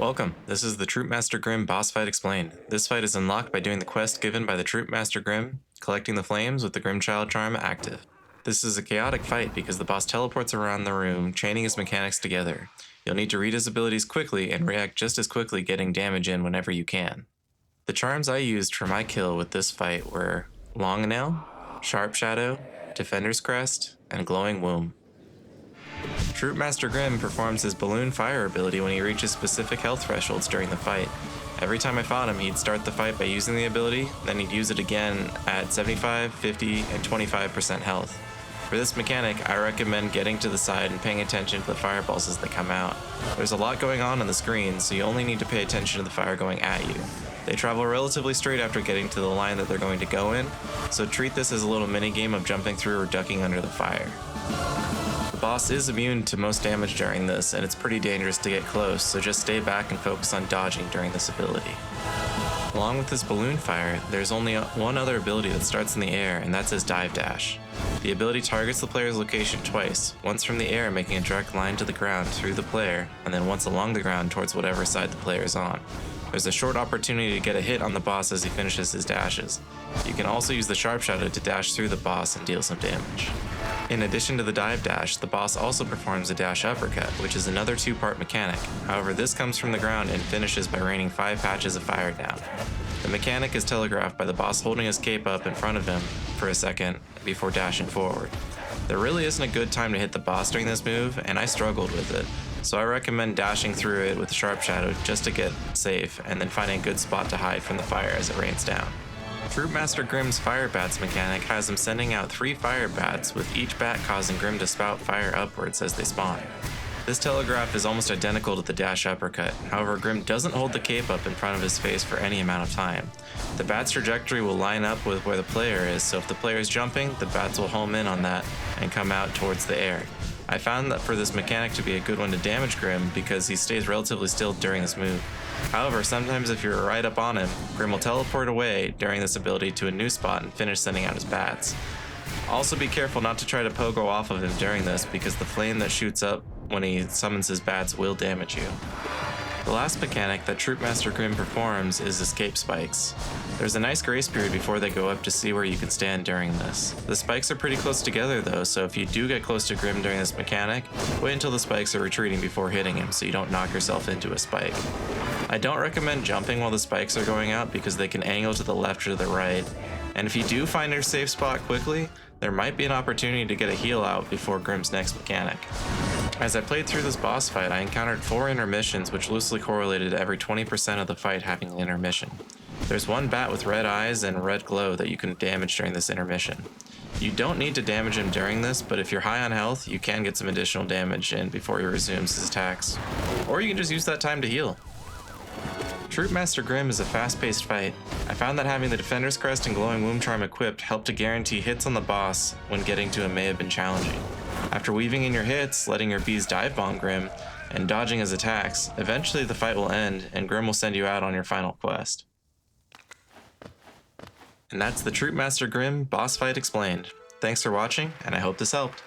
Welcome, this is the Troupe Master Grimm boss fight explained. This fight is unlocked by doing the quest given by the Troupe Master Grimm, collecting the flames with the Grimm Child charm active. This is a chaotic fight because the boss teleports around the room, chaining his mechanics together. You'll need to read his abilities quickly and react just as quickly, getting damage in whenever you can. The charms I used for my kill with this fight were Long Nail, Sharp Shadow, Defender's Crest, and Glowing Womb. Troupe Master Grimm performs his Balloon Fire ability when he reaches specific health thresholds during the fight. Every time I fought him, he'd start the fight by using the ability, then he'd use it again at 75, 50, and 25% health. For this mechanic, I recommend getting to the side and paying attention to the fireballs as they come out. There's a lot going on the screen, so you only need to pay attention to the fire going at you. They travel relatively straight after getting to the line that they're going to go in, so treat this as a little mini game of jumping through or ducking under the fire. The boss is immune to most damage during this, and it's pretty dangerous to get close, so just stay back and focus on dodging during this ability. Along with this balloon fire, there's only one other ability that starts in the air, and that's his dive dash. The ability targets the player's location twice, once from the air making a direct line to the ground through the player, and then once along the ground towards whatever side the player is on. There's a short opportunity to get a hit on the boss as he finishes his dashes. You can also use the Sharp Shadow to dash through the boss and deal some damage. In addition to the dive dash, the boss also performs a dash uppercut, which is another two-part mechanic. However, this comes from the ground and finishes by raining 5 patches of fire down. The mechanic is telegraphed by the boss holding his cape up in front of him for a second before dashing forward. There really isn't a good time to hit the boss during this move, and I struggled with it, so I recommend dashing through it with Sharp Shadow just to get safe, and then finding a good spot to hide from the fire as it rains down. Troupe Master Grimm's Fire Bats mechanic has him sending out 3 fire bats, with each bat causing Grimm to spout fire upwards as they spawn. This telegraph is almost identical to the dash uppercut, however Grimm doesn't hold the cape up in front of his face for any amount of time. The bat's trajectory will line up with where the player is, so if the player is jumping, the bats will home in on that and come out towards the air. I found that for this mechanic to be a good one to damage Grimm because he stays relatively still during this move. However, sometimes if you're right up on him, Grimm will teleport away during this ability to a new spot and finish sending out his bats. Also be careful not to try to pogo off of him during this because the flame that shoots up when he summons his bats will damage you. The last mechanic that Troupe Master Grimm performs is Escape Spikes. There's a nice grace period before they go up to see where you can stand during this. The spikes are pretty close together though, so if you do get close to Grimm during this mechanic, wait until the spikes are retreating before hitting him so you don't knock yourself into a spike. I don't recommend jumping while the spikes are going out because they can angle to the left or to the right, and if you do find your safe spot quickly, there might be an opportunity to get a heal out before Grimm's next mechanic. As I played through this boss fight, I encountered 4 intermissions which loosely correlated to every 20% of the fight having an intermission. There's one bat with red eyes and red glow that you can damage during this intermission. You don't need to damage him during this, but if you're high on health, you can get some additional damage in before he resumes his attacks. Or you can just use that time to heal. Troupe Master Grimm is a fast-paced fight. I found that having the Defender's Crest and Glowing Womb charm equipped helped to guarantee hits on the boss when getting to him may have been challenging. After weaving in your hits, letting your bees dive bomb Grimm, and dodging his attacks, eventually the fight will end and Grimm will send you out on your final quest. And that's the Troupe Master Grimm boss fight explained. Thanks for watching, and I hope this helped.